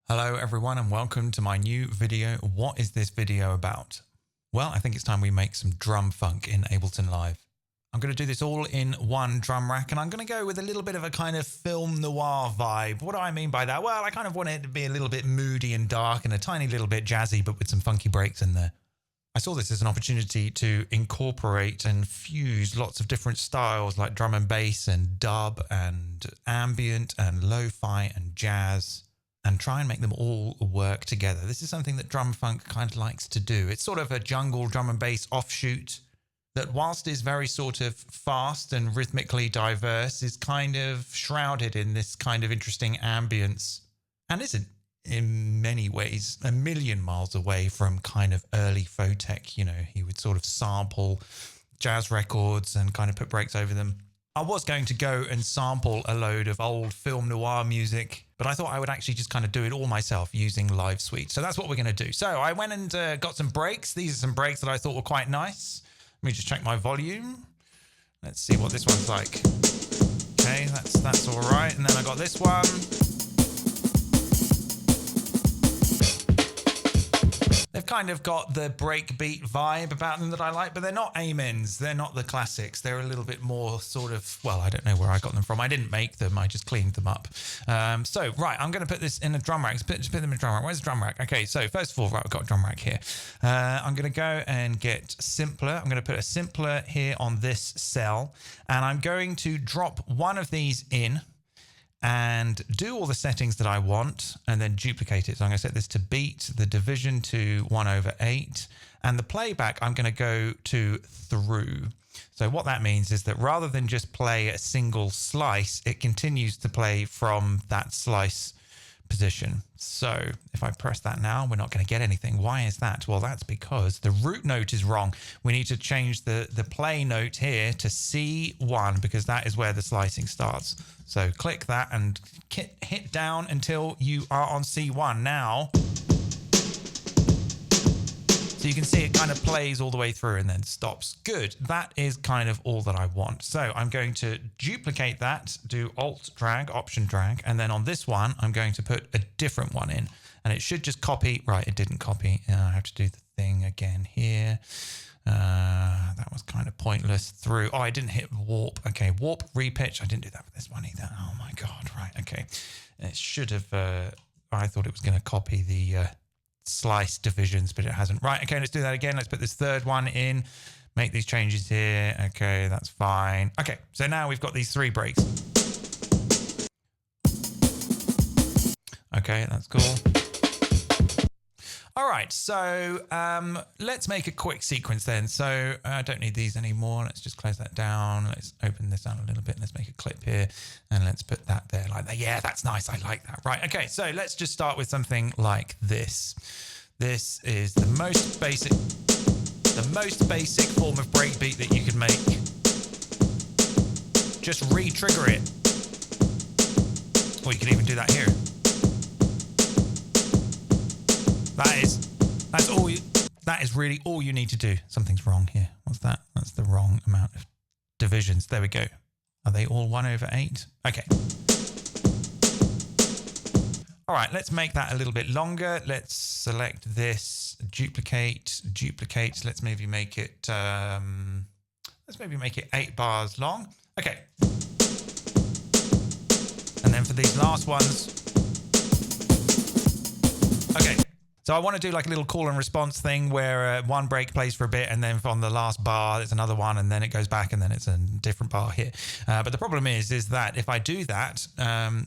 Hello everyone and welcome to my new video. What is this video about? Well, I think it's time we make some drum funk in Ableton Live. I'm going to do this all in one drum rack and I'm going to go with a little bit of a kind of film noir vibe. What do I mean by that? Well, I kind of want it to be a little bit moody and dark and a tiny little bit jazzy, but with some funky breaks in there. I saw this as an opportunity to incorporate and fuse lots of different styles like drum and bass and dub and ambient and lo-fi and jazz, and try and make them all work together. This is something that drum funk kind of likes to do. It's sort of a jungle drum and bass offshoot that, whilst is very sort of fast and rhythmically diverse, is kind of shrouded in this kind of interesting ambience and isn't in many ways a million miles away from kind of early photech. You know, he would sort of sample jazz records and kind of put breaks over them. I was going to go and sample a load of old film noir music, but I thought I would actually just kind of do it all myself using Live Suite. So that's what we're going to do. So I went and got some breaks. These are some breaks that I thought were quite nice. Let me just check my volume. Let's see what this one's like. Okay, that's all right. And then I got this one. They've kind of got the breakbeat vibe about them that I like, but they're not amens. They're not the classics. They're a little bit more sort of, well, I don't know where I got them from. I didn't make them. I just cleaned them up. So, right, I'm going to put this in a drum rack. Just put them in a drum rack. Where's the drum rack? Okay, so first of all, right, I've got a drum rack here. I'm going to go and get simpler. I'm going to put a simpler here on this cell, and I'm going to drop one of these in and do all the settings that I want and then duplicate it. So I'm going to set this to beat, the division to 1/8, and the playback I'm going to go to through. So what that means is that rather than just play a single slice, it continues to play from that slice position. So if I press that now, we're not going to get anything. Why is that? Well, that's because the root note is wrong. We need to change the play note here to C1 because that is where the slicing starts. So click that and hit down until you are on C1 now. So you can see it kind of plays all the way through and then stops. Good. That is kind of all that I want. So I'm going to duplicate that, do Alt drag, Option drag, and then on this one, I'm going to put a different one in. And it should just copy. Right, it didn't copy. I have to do the thing again here. That was kind of pointless. Through. Oh, I didn't hit warp. Okay, warp, repitch. I didn't do that for this one either. Oh my God. Right. Okay. It should have. I thought it was going to copy the slice divisions, but it hasn't. Right. Okay. Let's do that again. Let's put this third one in. Make these changes here. Okay, that's fine. Okay. So now we've got these three breaks. Okay, that's cool. All right, so let's make a quick sequence then. So I don't need these anymore. Let's just close that down. Let's open this out a little bit. Let's make a clip here and let's put that there like that. Yeah, that's nice. I like that. Right, okay, so let's just start with something like this. This is the most basic form of breakbeat that you can make. Just re-trigger it. Or you can even do that here. That is really all you need to do. Something's wrong here. What's that? That's the wrong amount of divisions. There we go. Are they all 1/8? Okay. All right, let's make that a little bit longer. Let's select this, duplicate. Let's maybe make it 8 bars long. Okay. And then for these last ones. Okay. So I want to do like a little call and response thing where one break plays for a bit and then on the last bar, there's another one and then it goes back and then it's a different bar here. But the problem is that if I do that,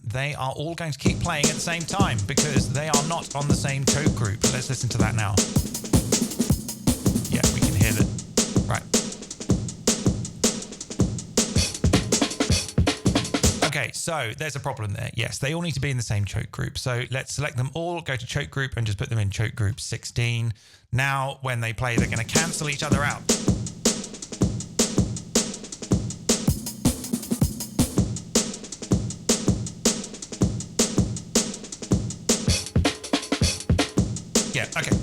they are all going to keep playing at the same time because they are not on the same code group. Let's listen to that now. Yeah, we can hear that. Right. Okay, so there's a problem there. Yes, they all need to be in the same choke group. So let's select them all, go to choke group and just put them in choke group 16. Now, when they play, they're going to cancel each other out. Yeah, okay.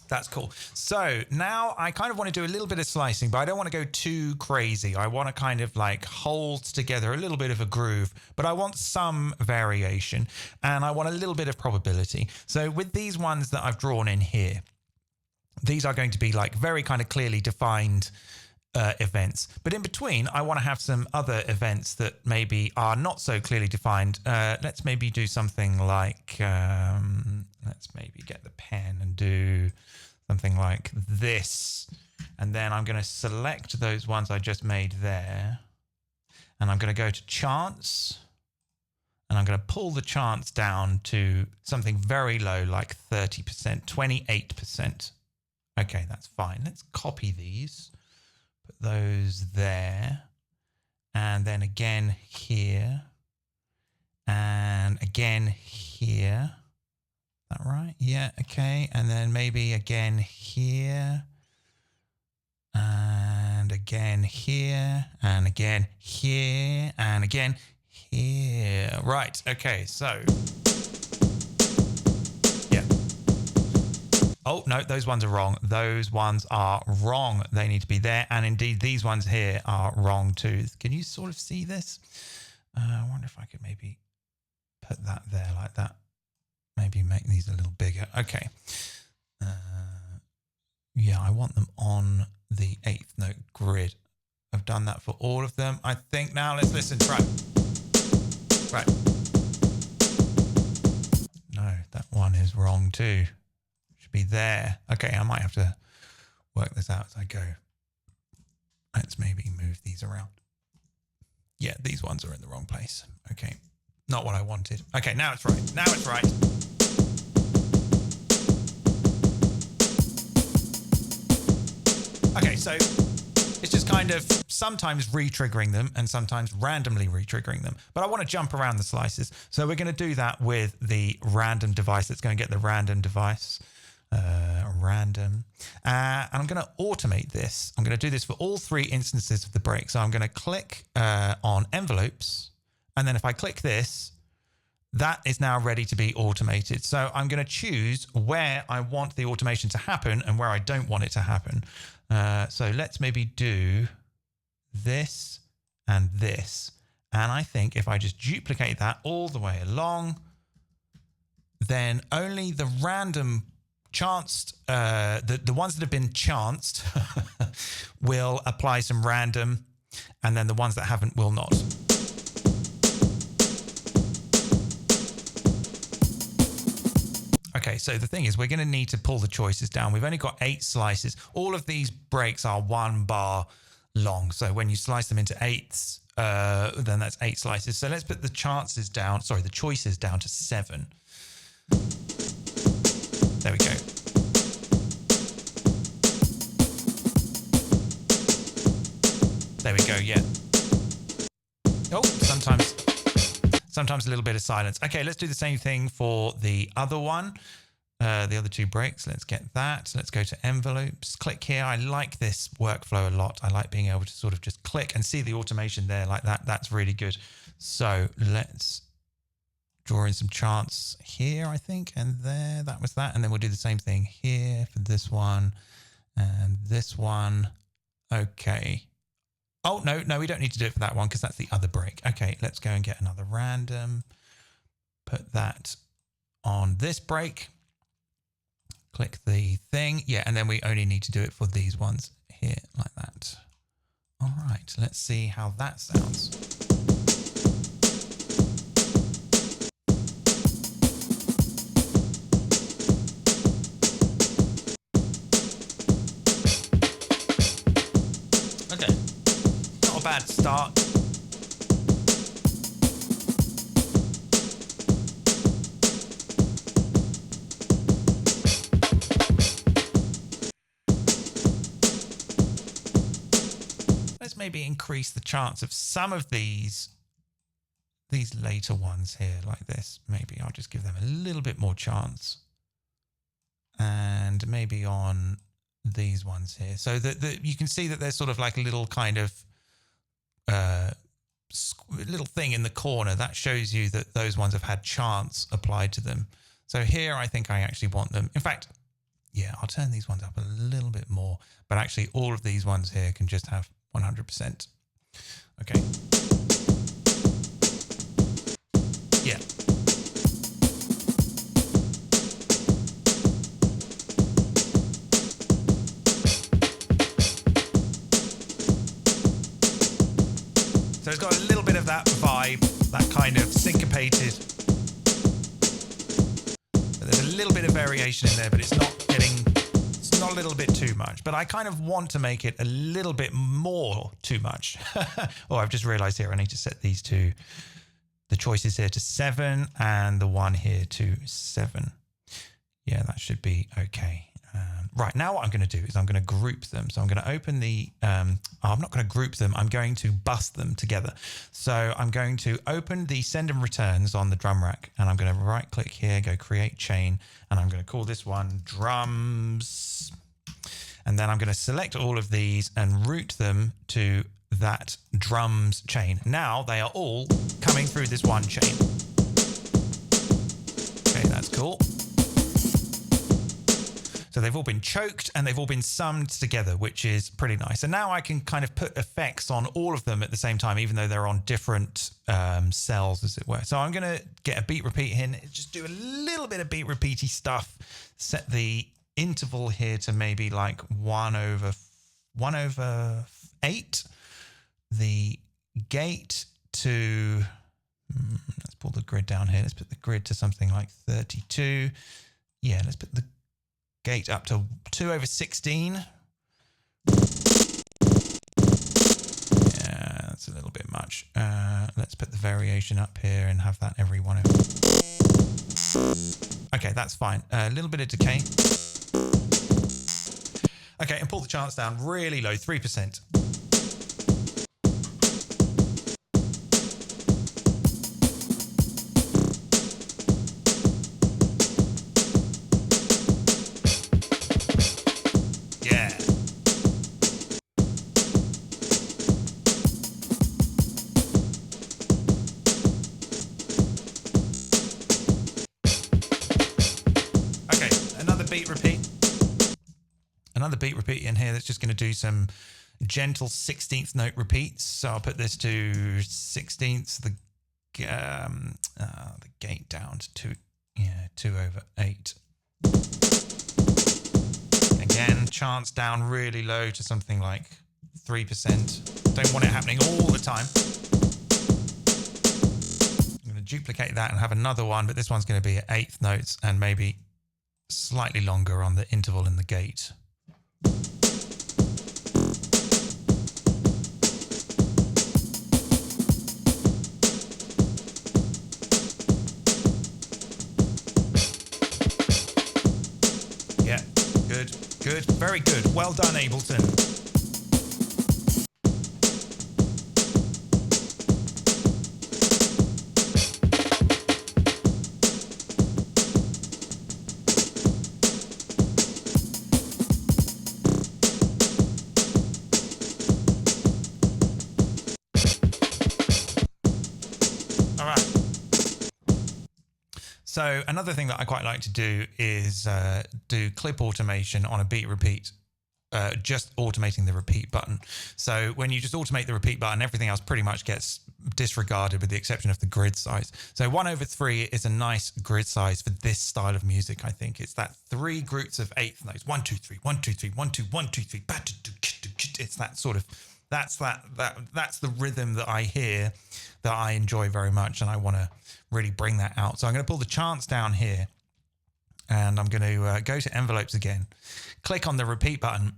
That's cool. So now I kind of want to do a little bit of slicing, but I don't want to go too crazy. I want to kind of like hold together a little bit of a groove, but I want some variation and I want a little bit of probability. So with these ones that I've drawn in here, these are going to be like very kind of clearly defined events. But in between, I want to have some other events that maybe are not so clearly defined. Let's maybe do something like, let's maybe get the pen and do something like this. And then I'm going to select those ones I just made there. And I'm going to go to chance. And I'm going to pull the chance down to something very low, like 30%, 28%. Okay, that's fine. Let's copy these. Put those there. And then again here. And again here. Is that right? Yeah, okay. And then maybe again here. And again here. And again here. And again here. Right, okay, so... Oh, no, those ones are wrong. Those ones are wrong. They need to be there. And indeed, these ones here are wrong too. Can you sort of see this? I wonder if I could maybe put that there like that. Maybe make these a little bigger. Okay. Yeah, I want them on the 8th note grid. I've done that for all of them. I think now let's listen. Right. Right. No, that one is wrong too. Be there. Okay, I might have to work this out as I go. Let's maybe move these around. Yeah, these ones are in the wrong place. Okay, not what I wanted. Okay, now it's right. Now it's right. Okay, so it's just kind of sometimes re-triggering them and sometimes randomly re-triggering them. But I want to jump around the slices. So we're going to do that with the random device. It's going to get the random device. Random. And I'm going to automate this. I'm going to do this for all 3 instances of the break. So I'm going to click on envelopes. And then if I click this, that is now ready to be automated. So I'm going to choose where I want the automation to happen and where I don't want it to happen. So let's maybe do this and this. And I think if I just duplicate that all the way along, then only the random chanced, the ones that have been chanced will apply some random, and then the ones that haven't will not. Okay, so the thing is we're going to need to pull the choices down. We've only got 8 slices. All of these breaks are 1 bar long. So when you slice them into 8ths, then that's 8 slices. So let's put the chances down, sorry, the choices down to 7. There we go. There we go, yeah. Oh, sometimes a little bit of silence. Okay, let's do the same thing for the other one. The other 2 breaks, let's get that. Let's go to envelopes, click here. I like this workflow a lot. I like being able to sort of just click and see the automation there like that. That's really good. So let's draw in some chants here, I think, and there, that was that. And then we'll do the same thing here for this one and this one. Okay. Oh, no, we don't need to do it for that one because that's the other break. Okay, let's go and get another random. Put that on this break. Click the thing. Yeah, and then we only need to do it for these ones here like that. All right, let's see how that sounds. Bad start. Let's maybe increase the chance of some of these later ones here like this. Maybe I'll just give them a little bit more chance. And maybe on these ones here. So that you can see that there's sort of like a little kind of little thing in the corner that shows you that those ones have had chance applied to them. So here I think I actually want them. In fact, Yeah, I'll turn these ones up a little bit more, but actually all of these ones here can just have 100%. Okay. Yeah. So it's got a little bit of that vibe, that kind of syncopated. But there's a little bit of variation in there, but it's not a little bit too much. But I kind of want to make it a little bit more too much. Oh, I've just realized here I need to set these to, the choices here to 7 and the one here to 7. Yeah, that should be okay. Right, now what I'm going to do is I'm going to group them. So I'm going to open the, I'm not going to group them, I'm going to bus them together. So I'm going to open the send and returns on the drum rack, and I'm going to right click here, go create chain, and I'm going to call this one drums. And then I'm going to select all of these and route them to that drums chain. Now they are all coming through this one chain. Okay, that's cool. So they've all been choked and they've all been summed together, which is pretty nice. And now I can kind of put effects on all of them at the same time, even though they're on different cells, as it were. So I'm going to get a beat repeat in, just do a little bit of beat repeaty stuff, set the interval here to maybe like 1/8, the gate to, let's pull the grid down here. Let's put the grid to something like 32. Yeah, let's put the gate up to 2/16. Yeah, that's a little bit much. Let's put the variation up here and have that every 1/. Okay, that's fine. A little bit of decay. Okay, and pull the chance down really low, 3%. Another beat repeat in here that's just going to do some gentle 16th note repeats. So I'll put this to 16ths, the gate down to 2/8. Again, chance down really low to something like 3%. Don't want it happening all the time. I'm going to duplicate that and have another one, but this one's going to be at 8th notes and maybe slightly longer on the interval in the gate. Yeah, good, good, very good. Well done, Ableton. So another thing that I quite like to do is do clip automation on a beat repeat, just automating the repeat button. So when you just automate the repeat button, everything else pretty much gets disregarded with the exception of the grid size. So 1/3 is a nice grid size for this style of music, I think. It's that 3 groups of 8th notes. 1, 2, 3, 1, 2, 3, 1, 2, 1, 2, 3. It's that sort of, that's the rhythm that I hear that I enjoy very much, and I want to really bring that out. So I'm going to pull the chance down here, and I'm going to go to envelopes again, click on the repeat button,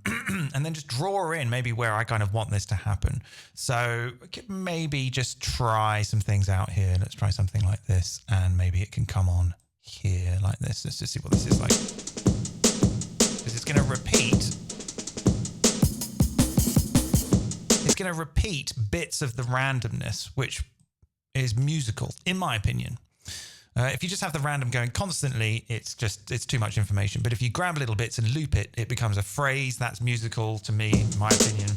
and then just draw in maybe where I kind of want this to happen. So maybe just try some things out here. Let's try something like this, and maybe it can come on here like this. Let's just see what this is like. Because it's going to repeat. It's going to repeat bits of the randomness, which is musical, in my opinion. If you just have the random going constantly, it's too much information. But if you grab little bits and loop it, it becomes a phrase that's musical to me, in my opinion.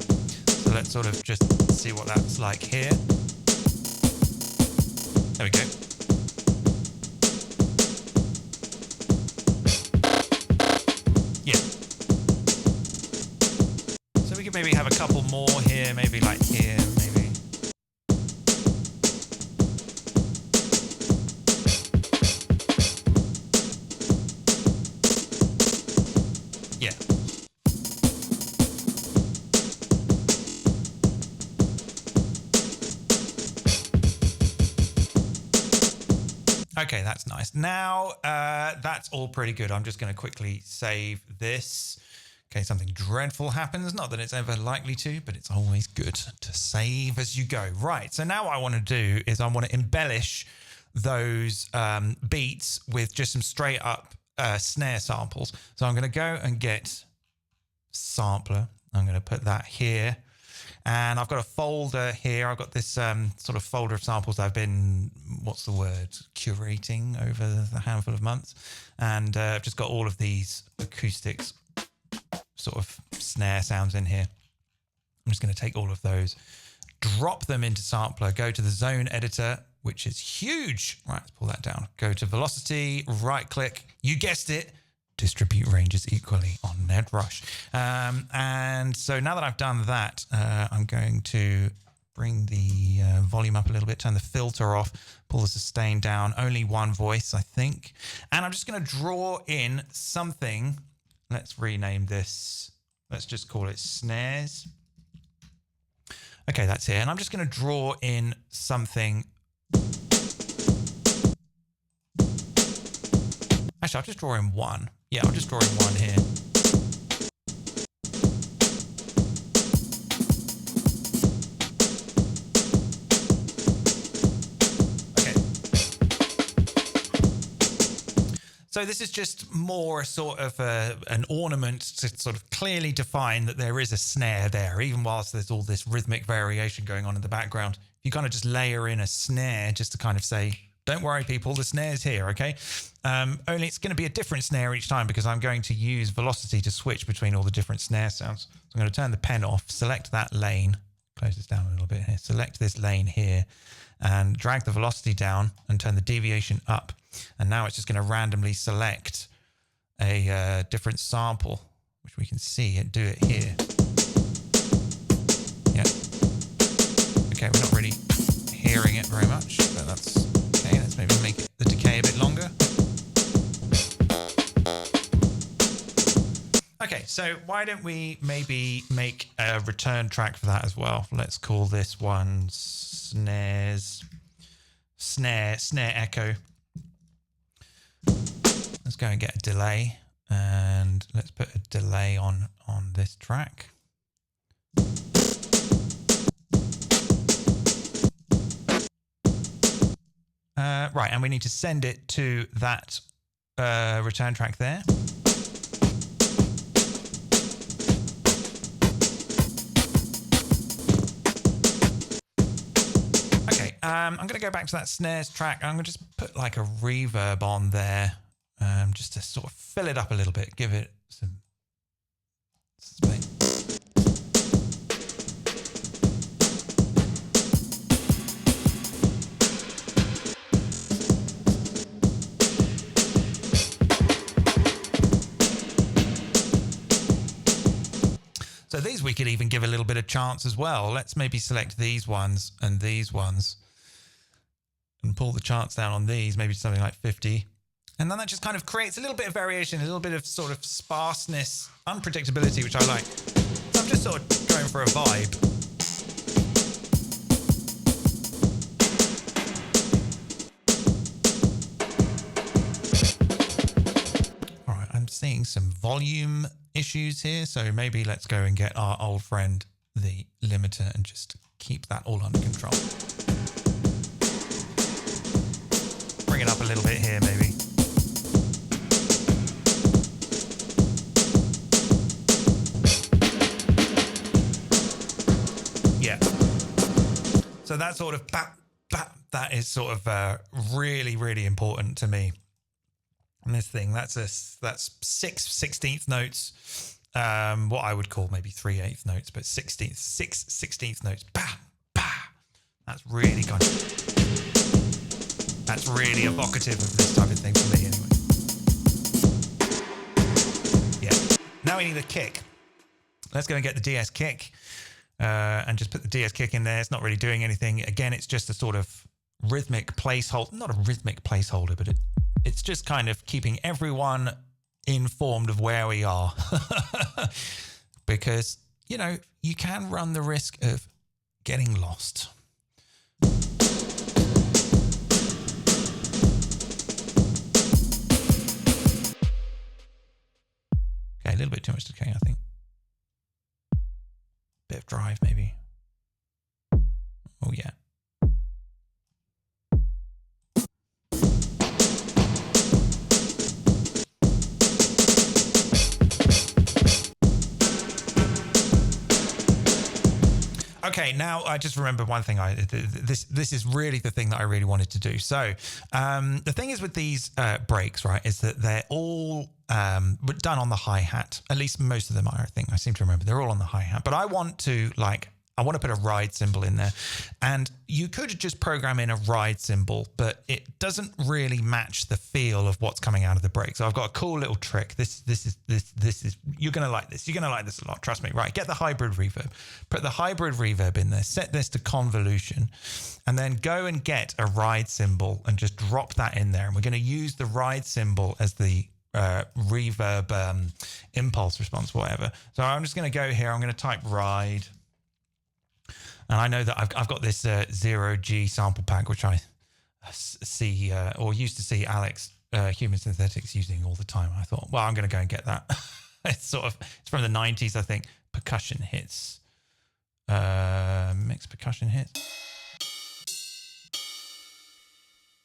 So let's sort of just see what that's like here. There we go. Yeah. maybe have a couple more here, maybe like here, maybe. Yeah. Okay, that's nice. Now, that's all pretty good. I'm just going to quickly save this. Okay, something dreadful happens. Not that it's ever likely to, but it's always good to save as you go. Right, so now what I want to do is I want to embellish those beats with just some straight up snare samples. So I'm going to go and get sampler. I'm going to put that here. And I've got a folder here. I've got this sort of folder of samples I've been, what's the word, curating over the handful of months. And I've just got all of these acoustics, sort of snare sounds in here. I'm just going to take all of those, drop them into sampler, go to the zone editor, which is huge. Right, let's pull that down. Go to velocity, right click. You guessed it. Distribute ranges equally on Ned Rush. And so now that I've done that, I'm going to bring the volume up a little bit, turn the filter off, pull the sustain down, only one voice, I think. And I'm just going to draw in something. Let's rename this. Let's just call it snares. Okay, that's it. And I'm just going to draw in something. Actually, I'll just draw in one. Yeah, I'll just draw in one here. Okay. So this is just more sort of an ornament to sort of clearly define that there is a snare there, even whilst there's all this rhythmic variation going on in the background. You kind of just layer in a snare just to kind of say, don't worry, people, the snare's here, okay? Only it's going to be a different snare each time because I'm going to use velocity to switch between all the different snare sounds. So I'm going to turn the pen off, select that lane, close this down a little bit here, select this lane here, and drag the velocity down and turn the deviation up. And now it's just going to randomly select a different sample, which we can see and do it here. Yeah. Okay, we're not really hearing it very much, but that's okay. Let's maybe make the decay a bit longer. Okay, so why don't we maybe make a return track for that as well? Let's call this one snares, snare echo. Let's go and get a delay, and let's put a delay on this track. Right, and we need to send it to that return track there. Okay, I'm going to go back to that snares track. I'm going to just put like a reverb on there, just to sort of fill it up a little bit, give it some space. So these we could even give a little bit of chance as well. Let's maybe select these ones and pull the chance down on these, maybe something like 50. And then that just kind of creates a little bit of variation, a little bit of sort of sparseness, unpredictability, which I like. So I'm just sort of going for a vibe. All right, I'm seeing some volume issues here, so maybe let's go and get our old friend the limiter and just keep that all under control. Bring it up a little bit here maybe. Yeah, so that sort of that is sort of really important to me. And this thing, that's 6/16 notes, what I would call maybe 3/8 notes, but 6/16 notes. Bah, bah. That's really kind of, that's really evocative of this type of thing for me anyway. Yeah. Now we need a kick. Let's go and get the DS kick and just put the DS kick in there. It's not really doing anything. Again, it's just a sort of rhythmic placeholder, not a rhythmic placeholder, but it's just kind of keeping everyone informed of where we are. Because, you know, you can run the risk of getting lost. Okay, a little bit too much decay, I think. Bit of drive, maybe. Oh, yeah. Okay, now I just remember one thing. This is really the thing that I really wanted to do. So the thing is with these breaks, right, is that they're all done on the hi-hat. At least most of them are, I think. I seem to remember they're all on the hi-hat. But I want to put a ride cymbal in there. And you could just program in a ride cymbal, but it doesn't really match the feel of what's coming out of the break. So I've got a cool little trick. This is you're gonna like this. You're gonna like this a lot. Trust me. Right, get the hybrid reverb. Put the hybrid reverb in there. Set this to convolution, and then go and get a ride cymbal and just drop that in there. And we're gonna use the ride cymbal as the reverb impulse response, whatever. So I'm just gonna go here. I'm gonna type ride. And I know that I've got this 0G sample pack, which I see or used to see Alex Human Synthetics using all the time. I thought, well, I'm going to go and get that. It's from the 90s, I think. Percussion hits. Mixed percussion hits.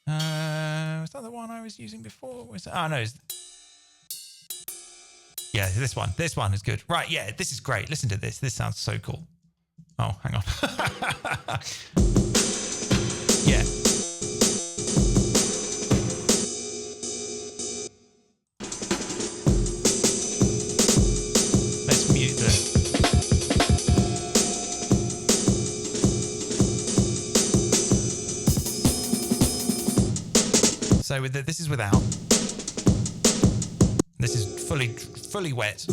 Was that the one I was using before? Oh, no. Yeah, this one. This one is good. Right, yeah, this is great. Listen to this. This sounds so cool. Oh, hang on. Yeah. Let's mute this. So this is without. This is fully wet.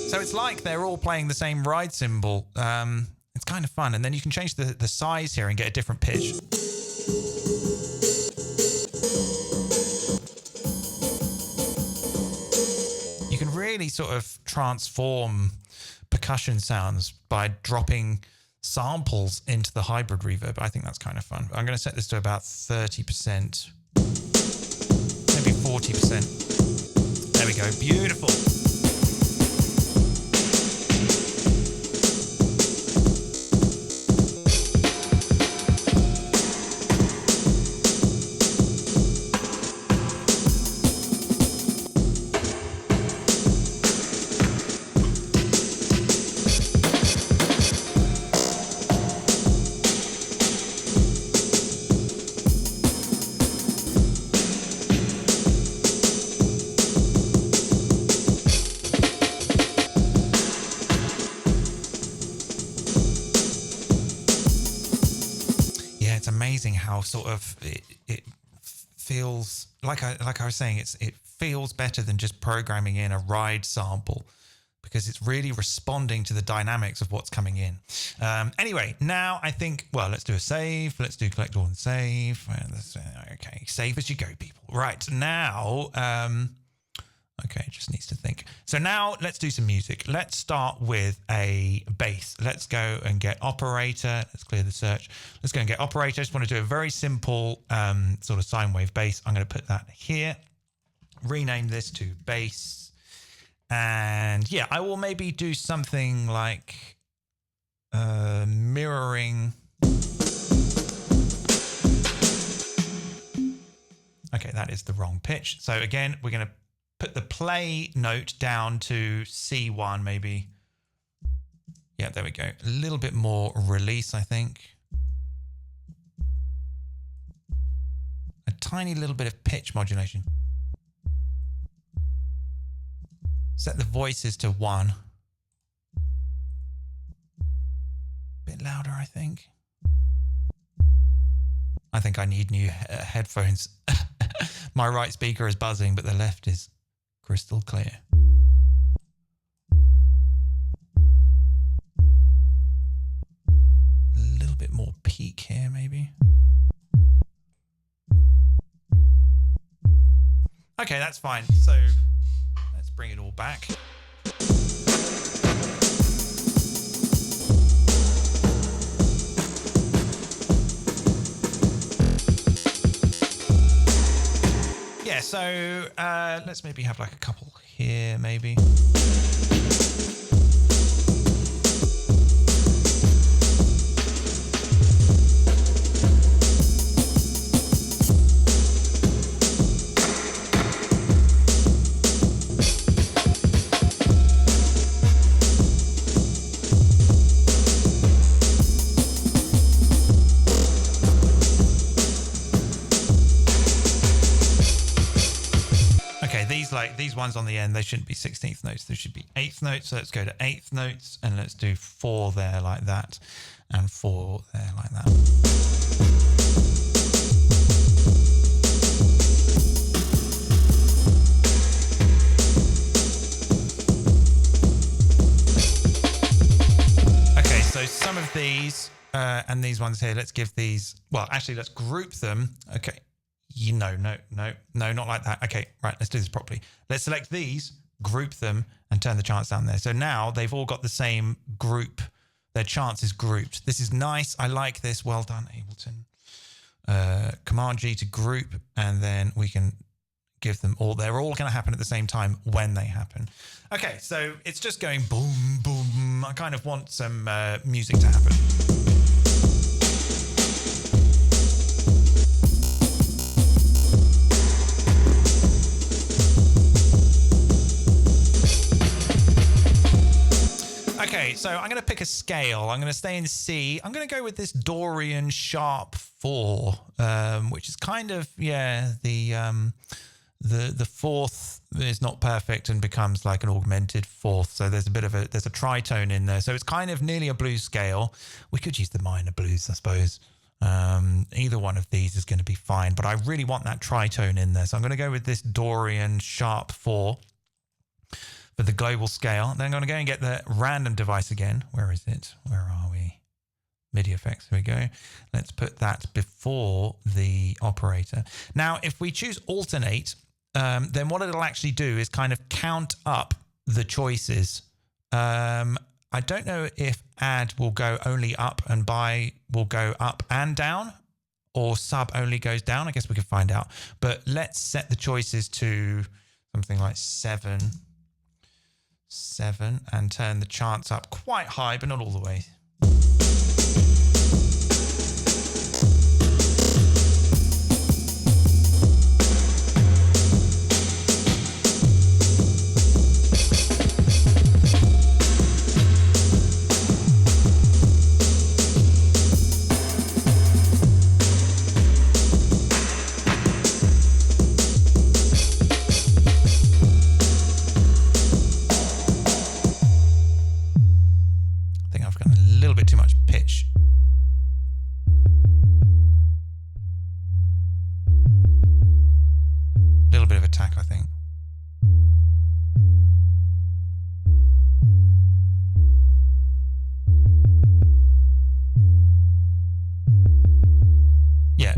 So it's like they're all playing the same ride cymbal. It's kind of fun. And then you can change the size here and get a different pitch. You can really sort of transform percussion sounds by dropping samples into the hybrid reverb. I think that's kind of fun. I'm going to set this to about 30%, maybe 40%. There we go. Beautiful. How sort of it feels like I was saying, it feels better than just programming in a ride sample, because it's really responding to the dynamics of what's coming in. Anyway, now I think, well, let's do a save. Let's do collect all and save. Okay, save as you go, people. Right, now, okay, it just needs to think. So now let's do some music. Let's start with a bass. Let's go and get operator. Let's clear the search. Let's go and get operator. I just want to do a very simple sort of sine wave bass. I'm going to put that here. Rename this to bass. And yeah, I will maybe do something like mirroring. Okay, that is the wrong pitch. So again, we're going to put the play note down to C1 maybe. Yeah, there we go. A little bit more release, I think. A tiny little bit of pitch modulation. Set the voices to 1. Bit louder, I think. I think I need new headphones. My right speaker is buzzing, but the left is crystal clear. A little bit more peak here, maybe. Okay, that's fine. So let's bring it all back. Yeah, so let's maybe have like a couple here, maybe. These ones on the end, they shouldn't be 16th notes, they should be 8th notes. So let's go to 8th notes and let's do 4 there like that and 4 there like that. Okay, so some of these and these ones here, let's give these, well, actually let's group them. Okay. No, not like that. Okay, right, let's do this properly. Let's select these, group them, and turn the chants down there. So now they've all got the same group. Their chants is grouped. This is nice. I like this. Well done, Ableton. Command G to group, and then we can give them all. They're all going to happen at the same time when they happen. Okay, so it's just going boom, boom. I kind of want some music to happen. Okay, so I'm going to pick a scale. I'm going to stay in C. I'm going to go with this Dorian sharp 4, which is kind of, yeah, the fourth is not perfect and becomes like an augmented fourth. So there's a bit of there's a tritone in there. So it's kind of nearly a blues scale. We could use the minor blues, I suppose. Either one of these is going to be fine, but I really want that tritone in there. So I'm going to go with this Dorian sharp 4. For the global scale. Then I'm going to go and get the random device again. Where is it? Where are we? MIDI effects. Here we go. Let's put that before the operator. Now, if we choose alternate, then what it'll actually do is kind of count up the choices. I don't know if add will go only up and by will go up and down, or sub only goes down. I guess we could find out. But let's set the choices to something like 7 and turn the chants up quite high, but not all the way.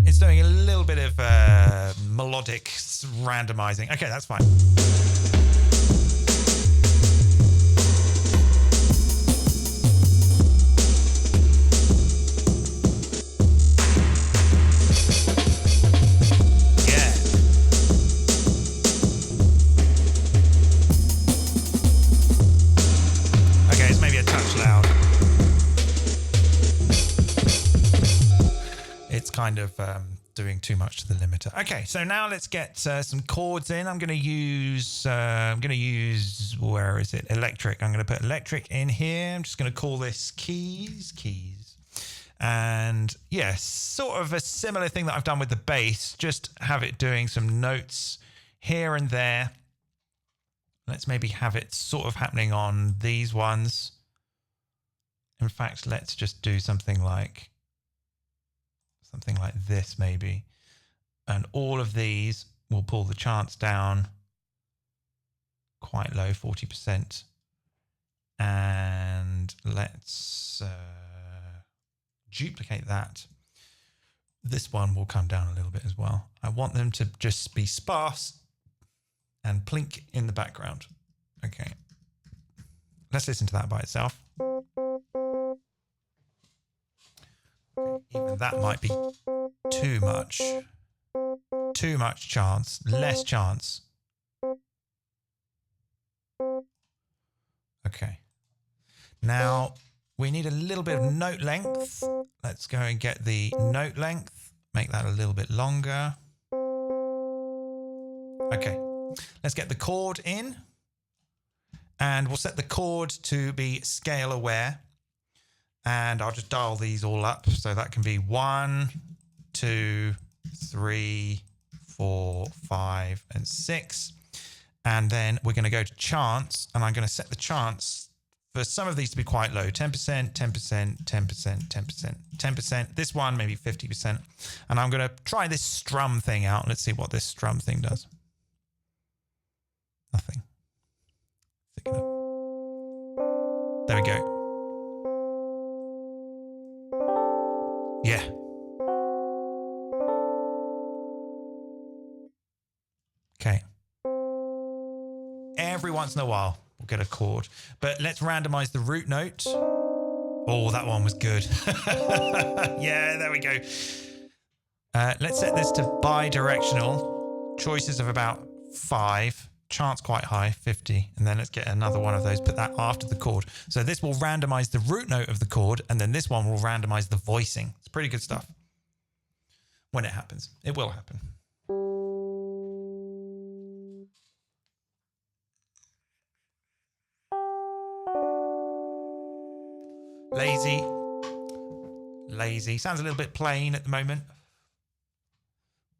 It's doing a little bit of melodic randomizing. Okay, that's fine. Kind of doing too much to the limiter. Okay, so now let's get some chords in. I'm going to use where is it? Electric. I'm going to put electric in here. I'm just going to call this keys. And yes, sort of a similar thing that I've done with the bass. Just have it doing some notes here and there. Let's maybe have it sort of happening on these ones. In fact, let's just do something like something like this maybe. And all of these will pull the chance down quite low, 40%. And let's duplicate that. This one will come down a little bit as well. I want them to just be sparse and plink in the background. Okay. Let's listen to that by itself. Okay. Even that might be too much. Too much chance. Less chance. Okay. Now we need a little bit of note length. Let's go and get the note length. Make that a little bit longer. Okay. Let's get the chord in. And we'll set the chord to be scale aware. And I'll just dial these all up. So that can be 1, 2, 3, 4, 5, and 6. And then we're going to go to chance. And I'm going to set the chance for some of these to be quite low. 10%, 10%, 10%, 10%, 10%. This one, maybe 50%. And I'm going to try this strum thing out. Let's see what this strum thing does. Nothing. There we go. Yeah. Okay. Every once in a while, we'll get a chord. But let's randomize the root note. Oh, that one was good. Yeah, there we go. Let's set this to bi-directional. Choices of about 5. Chance quite high, 50. And then let's get another one of those, put that after the chord. So this will randomize the root note of the chord, and then this one will randomize the voicing. It's pretty good stuff. When it happens. It will happen. Lazy. Lazy. Sounds a little bit plain at the moment.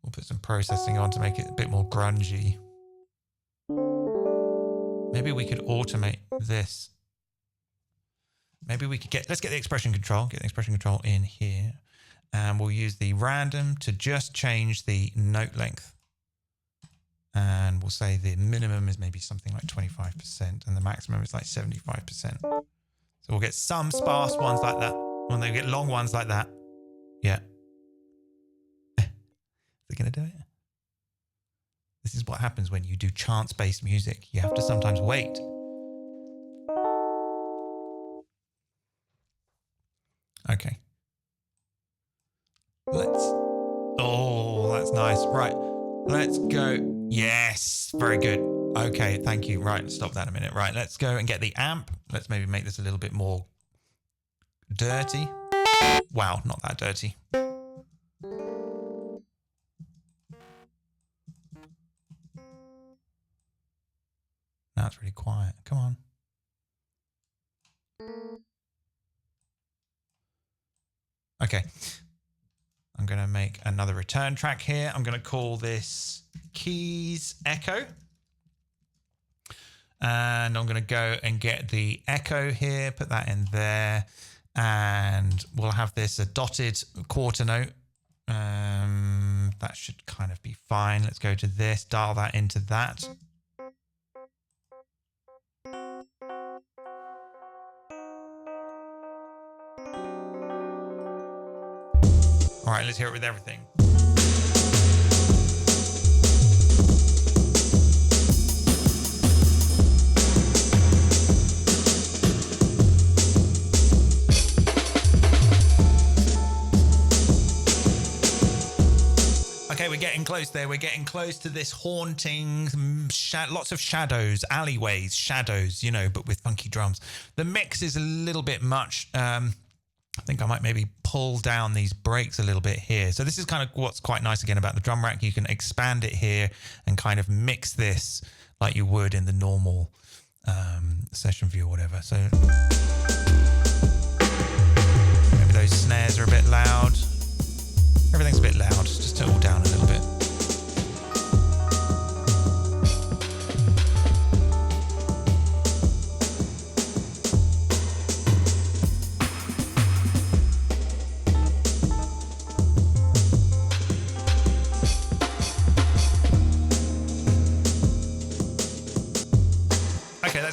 We'll put some processing on to make it a bit more grungy. Maybe we could automate this. Maybe we could let's get the expression control, in here. And we'll use the random to just change the note length. And we'll say the minimum is maybe something like 25% and the maximum is like 75%. So we'll get some sparse ones like that. When they get long ones like that. Yeah. Is it going to do it? This is what happens when you do chance-based music. You have to sometimes wait. Okay. Oh, that's nice. Right. Let's go. Yes. Very good. Okay. Thank you. Right. Stop that a minute. Right. Let's go and get the amp. Let's maybe make this a little bit more dirty. Wow. Not that dirty. Now it's really quiet. Come on. Okay. I'm going to make another return track here. I'm going to call this Keys Echo. And I'm going to go and get the echo here, put that in there. And we'll have this a dotted quarter note. That should kind of be fine. Let's go to this, dial that into that. All right, let's hear it with everything. Okay, we're getting close there. We're getting close to this haunting, lots of shadows, alleyways, shadows, you know, but with funky drums. The mix is a little bit much. I think I might maybe pull down these breaks a little bit here. So this is kind of what's quite nice again about the drum rack. You can expand it here and kind of mix this like you would in the normal session view or whatever. So maybe those snares are a bit loud. Everything's a bit loud. Just turn it all down a little bit.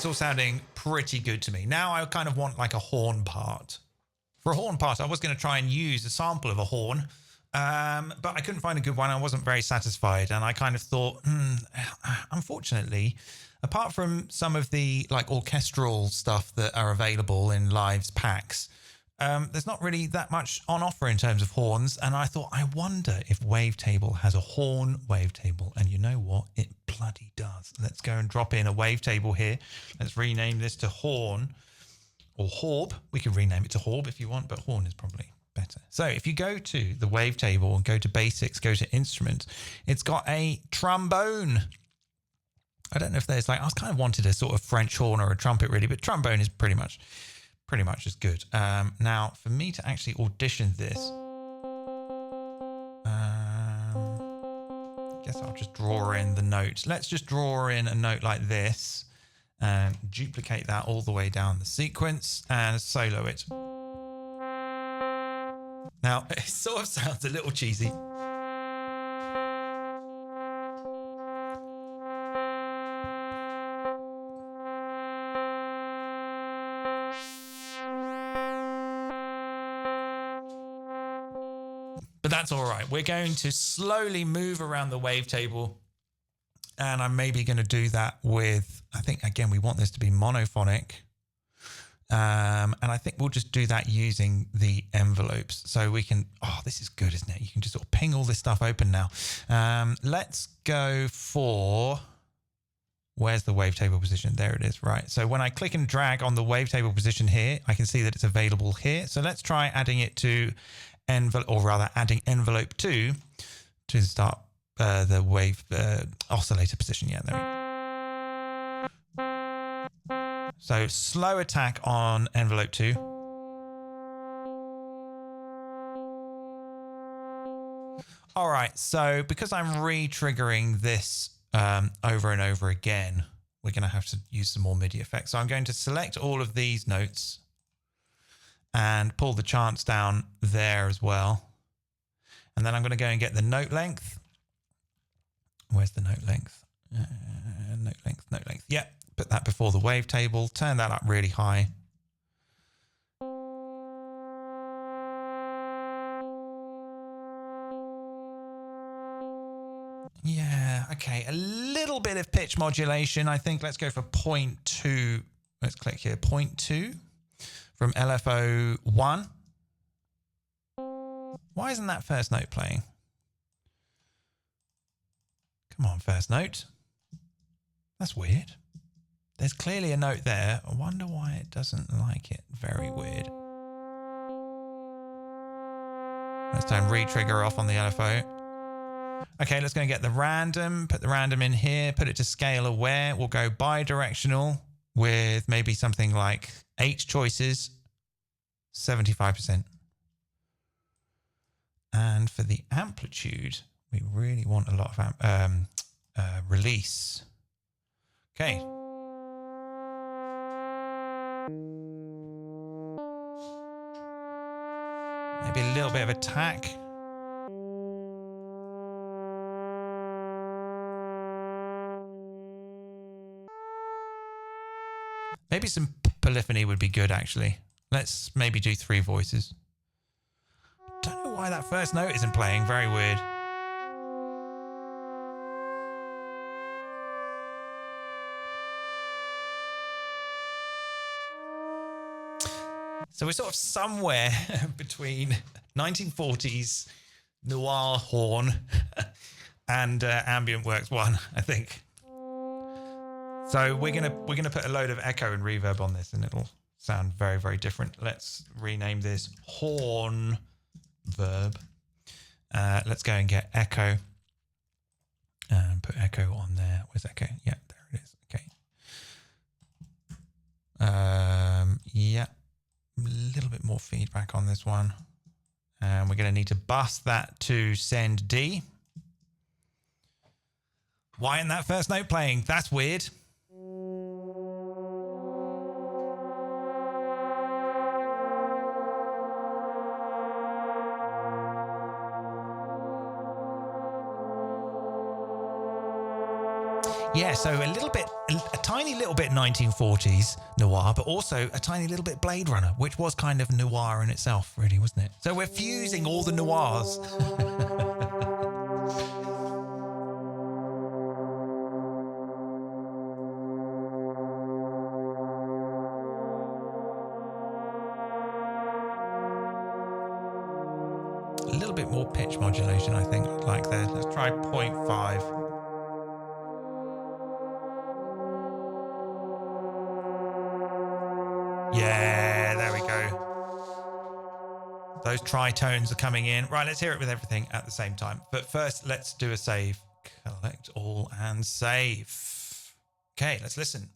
that's all sounding pretty good to me. Now I kind of want like a horn part. For a horn part, I was going to try and use a sample of a horn, but I couldn't find a good one. I wasn't very satisfied, and I kind of thought, unfortunately, apart from some of the like orchestral stuff that are available in Live's packs, there's not really that much on offer in terms of horns. And I thought, I wonder if Wavetable has a horn wavetable. And you know what? It bloody does. Let's go and drop in a wavetable here. Let's rename this to horn or Horb. We can rename it to Horb if you want, but horn is probably better. So if you go to the wavetable and go to basics, go to instrument, it's got a trombone. I don't know if there's like, I was kind of wanted a sort of French horn or a trumpet really, but trombone is pretty much as good. Now, for me to actually audition this, I guess I'll just draw in the note. Let's just draw in a note like this and duplicate that all the way down the sequence and solo it. Now, it sort of sounds a little cheesy. But that's all right. We're going to slowly move around the wavetable. And I'm maybe going to do that with, I think, again, we want this to be monophonic. And I think we'll just do that using the envelopes. So we can, oh, this is good, isn't it? You can just sort of ping all this stuff open now. Let's go for, where's the wavetable position? There it is, right. So when I click and drag on the wavetable position here, I can see that it's available here. So let's try adding it to envelope, or rather adding envelope 2 to start the wave oscillator position. Yeah, there we go. So slow attack on envelope 2. All right, so because I'm re-triggering this over and over again, we're going to have to use some more MIDI effects. So I'm going to select all of these notes and pull the chants down there as well. And then I'm going to go and get the note length. Where's the note length? Note length. Yeah, put that before the wavetable. Turn that up really high. Yeah, okay. A little bit of pitch modulation, I think. Let's go for 0.2. Let's click here. 0.2 from LFO 1. Why isn't that first note playing? Come on, first note. That's weird. There's clearly a note there. I wonder why it doesn't like it. Very weird. Let's turn re-trigger off on the LFO. Okay, let's go and get the random. Put the random in here. Put it to scale aware. We'll go bi-directional with maybe something like 8 choices. 75%. And for the amplitude, we really want a lot of release. Okay. Maybe a little bit of attack. Maybe some polyphony would be good, actually. Let's maybe do 3 voices. Don't know why that first note isn't playing. Very weird. So we're sort of somewhere between 1940s Noir horn and Ambient Works 1, I think. So we're gonna put a load of echo and reverb on this, and it'll sound very, very different. Let's rename this horn verb. Let's go and get echo and put echo on there. Where's echo? Yeah, there it is. Okay. Yeah. A little bit more feedback on this one. And we're going to need to bus that to send D. Why isn't that first note playing? That's weird. Yeah, so a tiny little bit 1940s noir, but also a tiny little bit Blade Runner, which was kind of noir in itself, really, wasn't it? So we're fusing all the noirs. A little bit more pitch modulation, I think, like there. Let's try 0.5. Yeah, there we go. Those tritones are coming in. Right, let's hear it with everything at the same time. But first, let's do a save. Collect all and save. Okay, let's listen.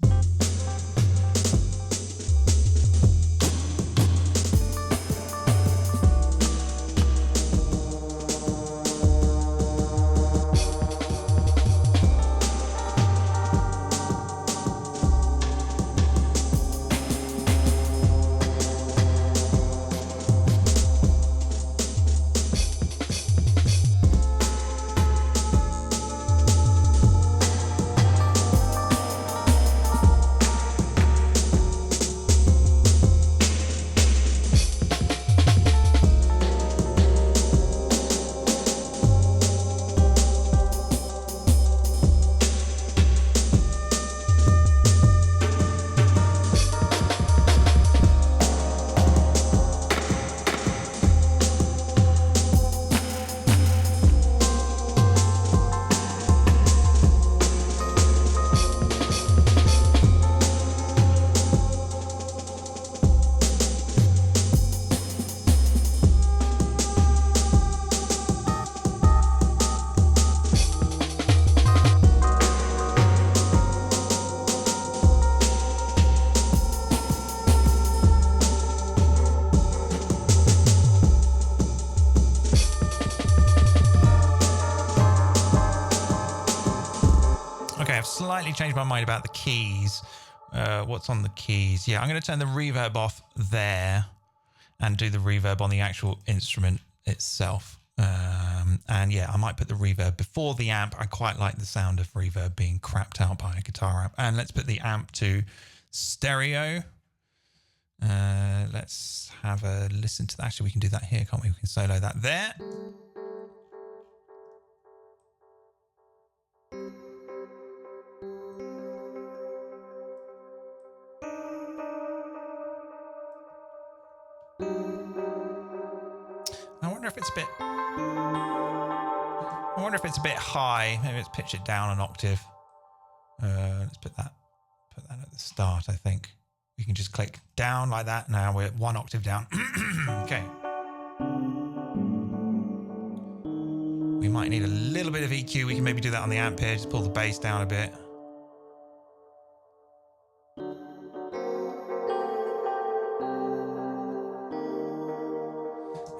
Slightly changed my mind about the keys. What's on the keys? Yeah, I'm going to turn the reverb off there and do the reverb on the actual instrument itself. And yeah, I might put the reverb before the amp. I quite like the sound of reverb being crapped out by a guitar amp. And let's put the amp to stereo. Let's have a listen to that. Actually, we can do that here, can't we? We can solo that there. I wonder if it's a bit high. Maybe let's pitch it down an octave. Let's put that at the start, I think. We can just click down like that. Now we're one octave down. Okay. We might need a little bit of EQ. We can maybe do that on the amp here. Just pull the bass down a bit.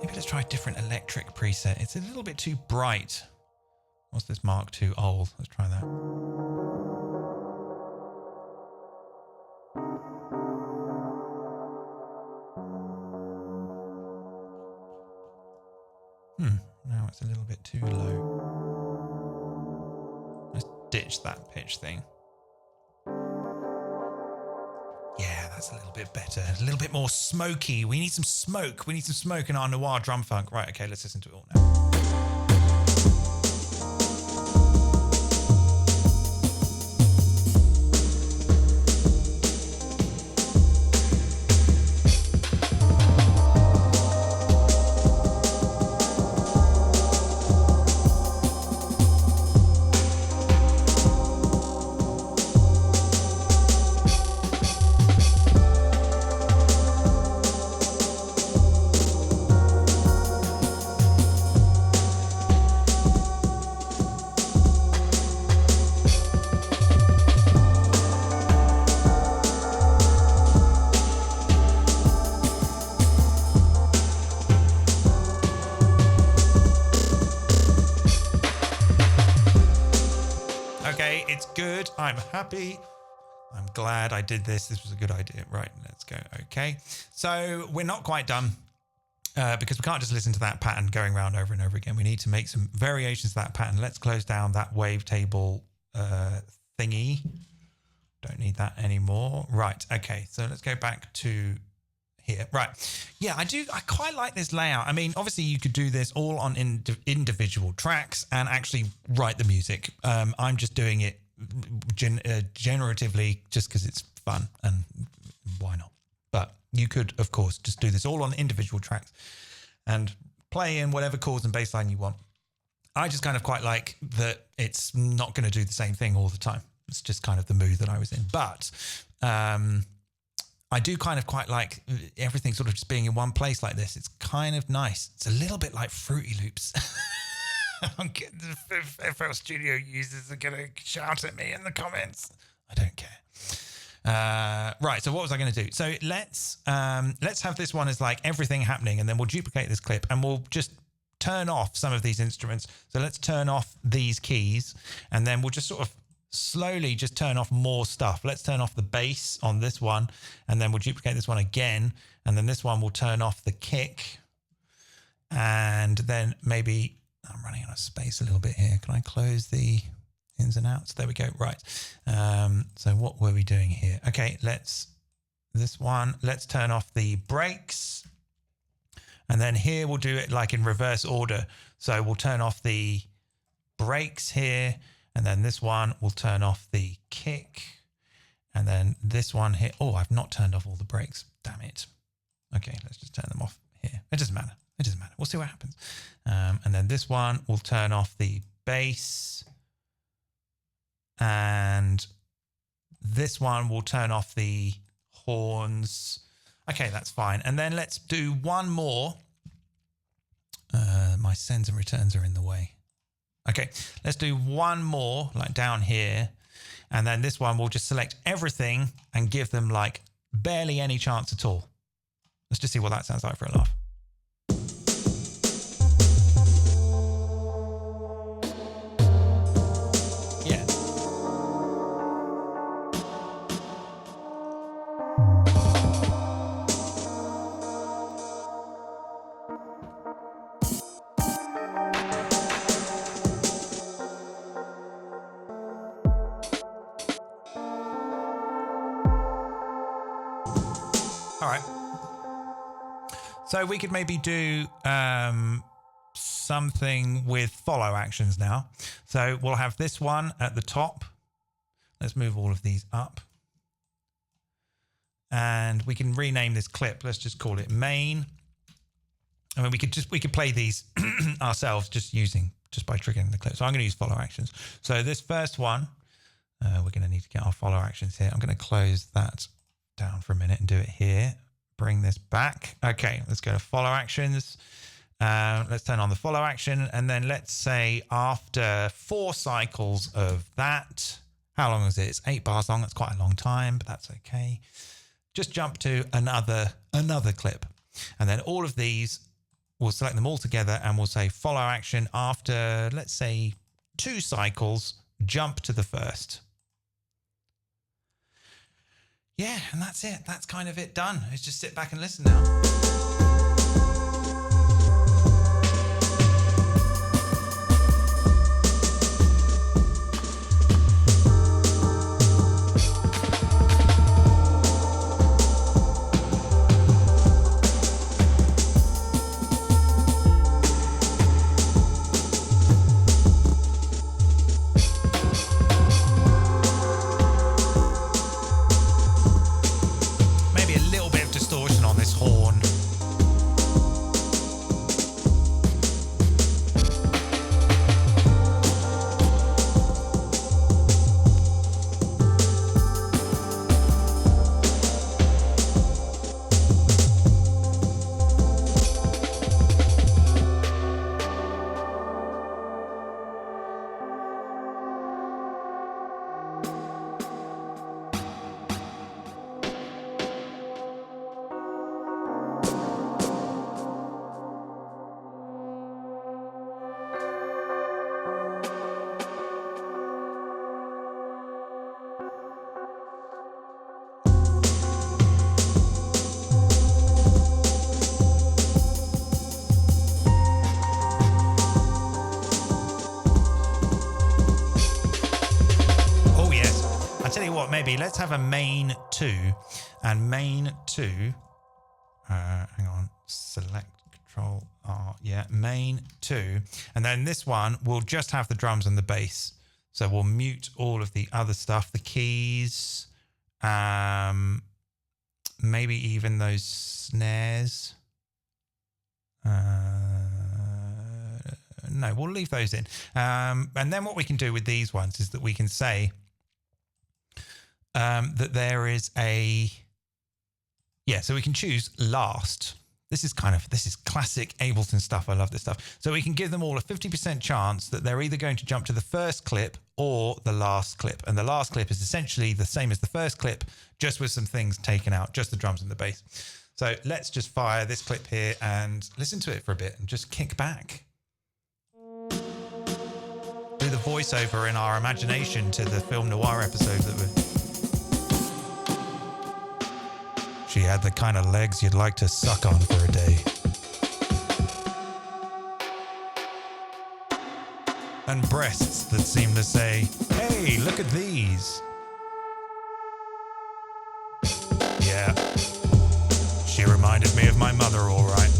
Maybe let's try a different electric preset. It's a little bit too bright. What's this Mark II old? Let's try that. Now it's a little bit too low. Let's ditch that pitch thing. Yeah, that's a little bit better. A little bit more smoky. We need some smoke. We need some smoke in our noir drum funk. Right, okay, let's listen to it all now. It's good. I'm happy. I'm glad I did this. This was a good idea. Right, let's go. Okay. So we're not quite done because we can't just listen to that pattern going around over and over again. We need to make some variations of that pattern. Let's close down that wavetable thingy. Don't need that anymore. Right. Okay. So let's go back to here. Right. Yeah, I quite like this layout. I mean, obviously you could do this all on individual tracks and actually write the music. I'm just doing it generatively just because it's fun and why not? But you could, of course, just do this all on individual tracks and play in whatever chords and bass line you want. I just kind of quite like that it's not going to do the same thing all the time. It's just kind of the mood that I was in. But I do kind of quite like everything sort of just being in one place like this. It's kind of nice. It's a little bit like Fruity Loops. FL Studio users are going to shout at me in the comments. I don't care. Right, so what was I going to do? So let's have this one as like everything happening, and then we'll duplicate this clip and we'll just turn off some of these instruments. So let's turn off these keys, and then we'll just sort of slowly just turn off more stuff. Let's turn off the bass on this one, and then we'll duplicate this one again, and then this one will turn off the kick, and then maybe I'm running out of space a little bit here. Can I close the ins and outs? There we go. Right. So what were we doing here? Okay, let's turn off the brakes. And then here we'll do it like in reverse order. So we'll turn off the brakes here. And then this one will turn off the kick. And then this one here. Oh, I've not turned off all the brakes. Damn it. Okay, let's just turn them off here. It doesn't matter. It doesn't matter. We'll see what happens. And then this one will turn off the bass. And this one will turn off the horns. Okay, that's fine. And then let's do one more. My sends and returns are in the way. Okay, let's do one more, like down here. And then this one we'll just select everything and give them like barely any chance at all. Let's just see what that sounds like for a laugh. All right. So we could maybe do something with follow actions now. So we'll have this one at the top. Let's move all of these up. And we can rename this clip. Let's just call it main. I mean, we could play these ourselves just by triggering the clip. So I'm going to use follow actions. So this first one, we're going to need to get our follow actions here. I'm going to close that down for a minute and do it here. Bring this back. Okay, let's go to follow actions. Let's turn on the follow action. And then let's say after 4 cycles of that, how long is it? It's 8 bars long. That's quite a long time, but that's okay. Just jump to another clip. And then all of these, we'll select them all together and we'll say follow action after, let's say 2 cycles, jump to the first. Yeah, and that's it. That's kind of it done. Let's just sit back and listen now. Maybe a little bit of distortion on this horn. maybe let's have a main 2 and main 2. Hang on, select Control R. Yeah, main 2. And then this one will just have the drums and the bass. So we'll mute all of the other stuff, the keys, maybe even those snares. No, we'll leave those in. And then what we can do with these ones is that we can say that there is a... Yeah, so we can choose last. This is classic Ableton stuff. I love this stuff. So we can give them all a 50% chance that they're either going to jump to the first clip or the last clip. And the last clip is essentially the same as the first clip, just with some things taken out, just the drums and the bass. So let's just fire this clip here and listen to it for a bit and just kick back. Do the voiceover in our imagination to the film Noir episode that we're... She had the kind of legs you'd like to suck on for a day. And breasts that seem to say, hey, look at these. Yeah. She reminded me of my mother, all right.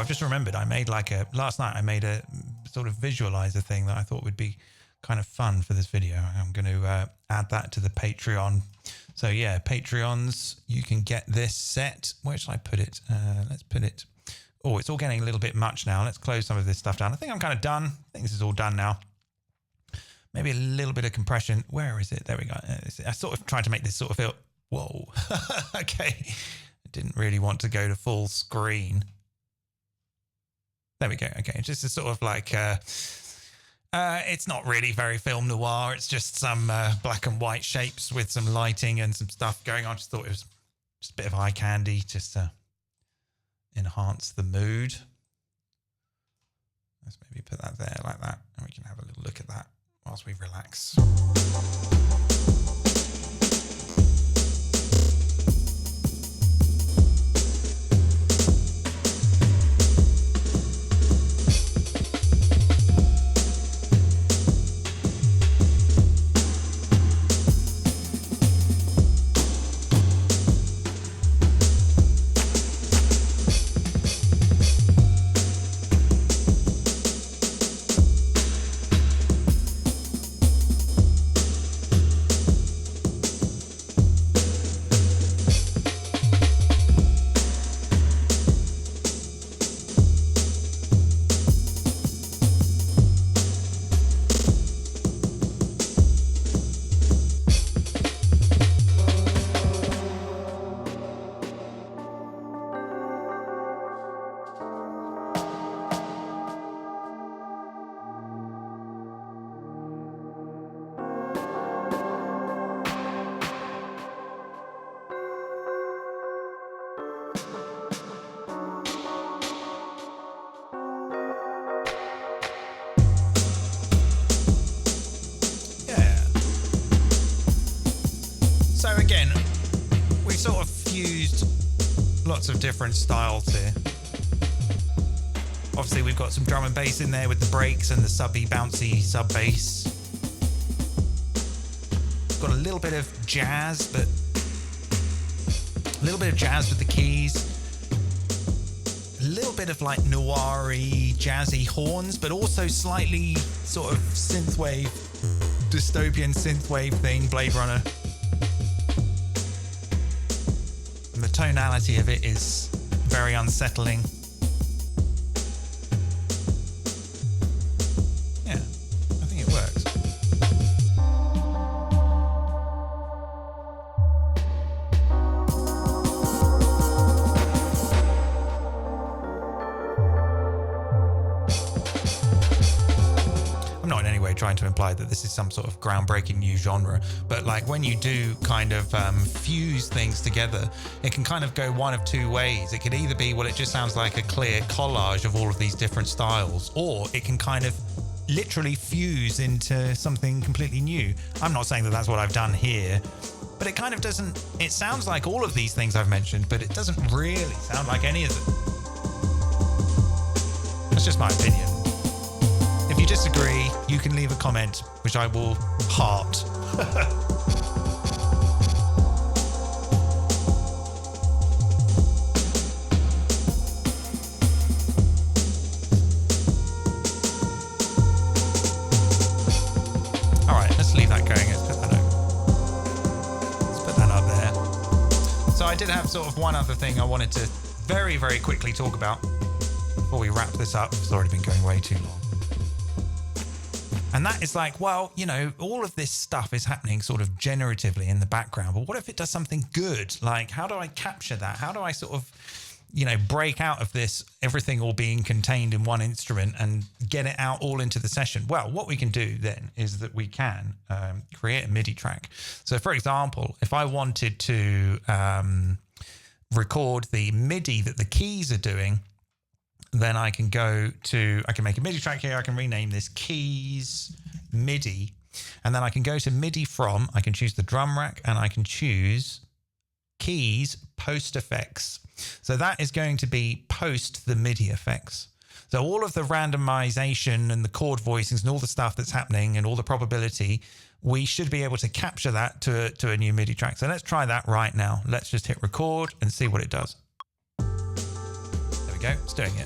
Just remembered I made last night I made a sort of visualizer thing that I thought would be kind of fun for this video. I'm going to add that to the Patreon. So yeah, Patreons, you can get this set. Where should I put it? Let's put it... Oh, it's all getting a little bit much now. Let's close some of this stuff down. I think I'm kind of done. I think this is all done now. Maybe a little bit of compression. Where is it? There we go. I sort of tried to make this sort of feel... Whoa. Okay. I didn't really want to go to full screen. There we go. Okay, it's just a sort of like, it's not really very film noir. It's just some black and white shapes with some lighting and some stuff going on. Just thought it was just a bit of eye candy, just to enhance the mood. Let's maybe put that there like that, and we can have a little look at that whilst we relax. lots of different styles here. Obviously, we've got some drum and bass in there with the breaks and the subby, bouncy sub bass. Got a little bit of jazz, but a little bit of jazz with the keys. A little bit of like noir-y, jazzy horns, but also slightly sort of synthwave, dystopian synthwave thing, Blade Runner. And the tonality of it is very unsettling. Trying to imply that this is some sort of groundbreaking new genre, but like when you do kind of fuse things together, it can kind of go one of two ways. It could either be, well, it just sounds like a clear collage of all of these different styles, or it can kind of literally fuse into something completely new. I'm not saying that that's what I've done here, but it kind of doesn't, it sounds like all of these things I've mentioned, but it doesn't really sound like any of them. That's just my opinion. If you disagree, you can leave a comment, which I will heart. All right, let's leave that going. Let's put that over. Let's put that up there. So I did have sort of one other thing I wanted to very, very quickly talk about before we wrap this up. It's already been going way too long. And that is like, well, you know, all of this stuff is happening sort of generatively in the background, but what if it does something good? Like, how do I capture that? How do I sort of, you know, break out of this, everything all being contained in one instrument and get it out all into the session? Well, what we can do then is that we can create a MIDI track. So for example, if I wanted to record the MIDI that the keys are doing, then I can go to, I can make a MIDI track here. I can rename this keys MIDI. And then I can go to MIDI from, I can choose the drum rack and I can choose keys post effects. So that is going to be post the MIDI effects. So all of the randomization and the chord voicings and all the stuff that's happening and all the probability, we should be able to capture that to a new MIDI track. So let's try that right now. Let's just hit record and see what it does. There we go, it's doing it.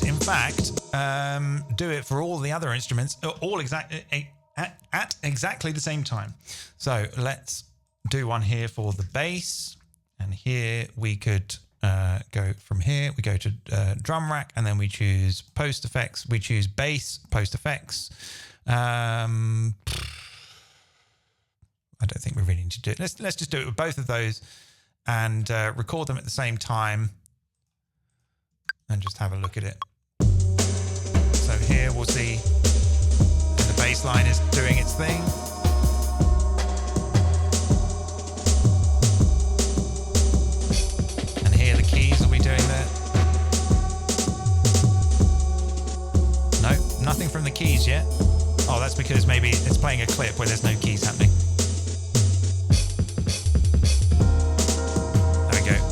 In fact, do it for all the other instruments, all at exactly the same time. So let's do one here for the bass, and here we could go from here. We go to drum rack, and then we choose post effects. We choose bass post effects. I don't think we really need to do it. Let's just do it with both of those and record them at the same time. And just have a look at it. So here we'll see the bass line is doing its thing. And here the keys will be doing that. No, nothing from the keys yet. Oh, that's because maybe it's playing a clip where there's no keys happening. There we go.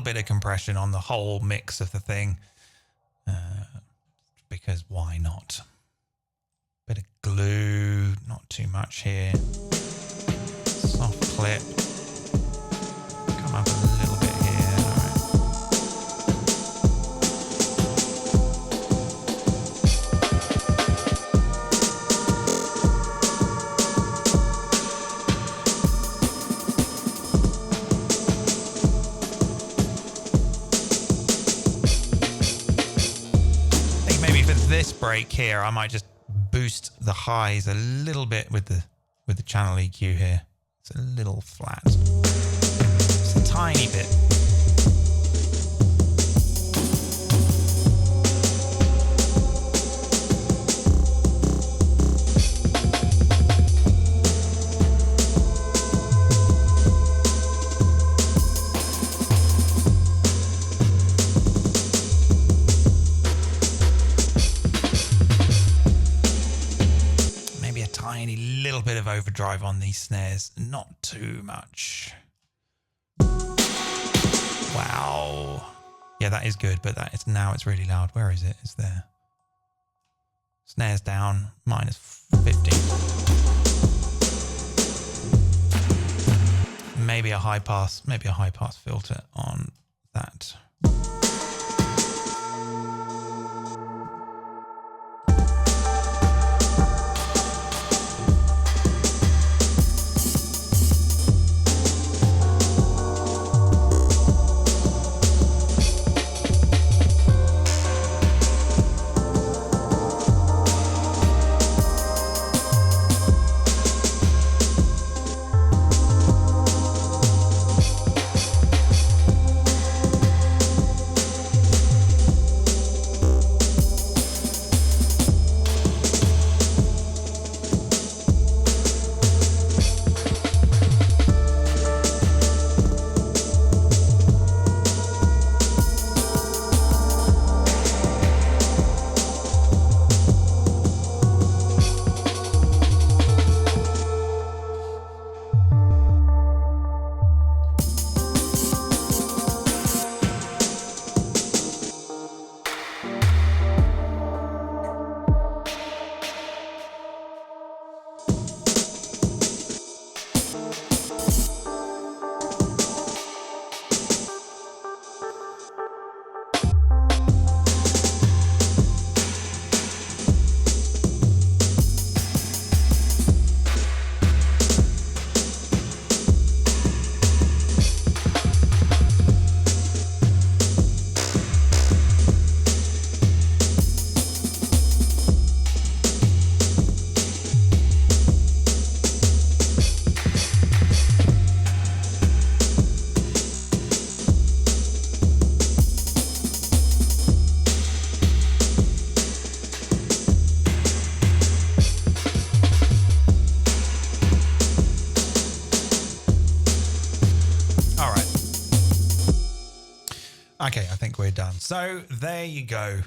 Bit of compression on the whole mix of the thing. because why not? Bit of glue, not too much here. Soft clip. Come up a little bit here. All right. I think maybe for this break here, I might just boost the highs a little bit with the channel EQ here. It's a little flat. Just a tiny bit. Tiny little bit of overdrive on these snares, not too much. Wow. Yeah, that is good, but now it's really loud. Where is it? It's there. Snares down, minus 50. Maybe a high pass filter on that. Okay, I think we're done. So there you go.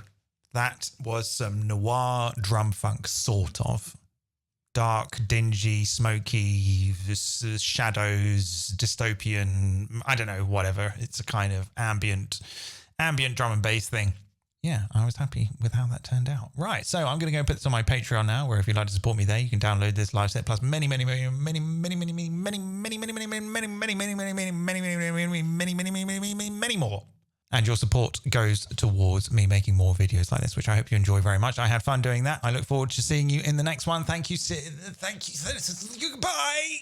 That was some noir drum funk, sort of. Dark, dingy, smoky, shadows, dystopian, I don't know, whatever. It's a kind of ambient drum and bass thing. Yeah, I was happy with how that turned out. Right, so I'm going to go put this on my Patreon now, where if you'd like to support me there, you can download this live set plus many more. And your support goes towards me making more videos like this, which I hope you enjoy very much. I had fun doing that. I look forward to seeing you in the next one. Thank you. Goodbye.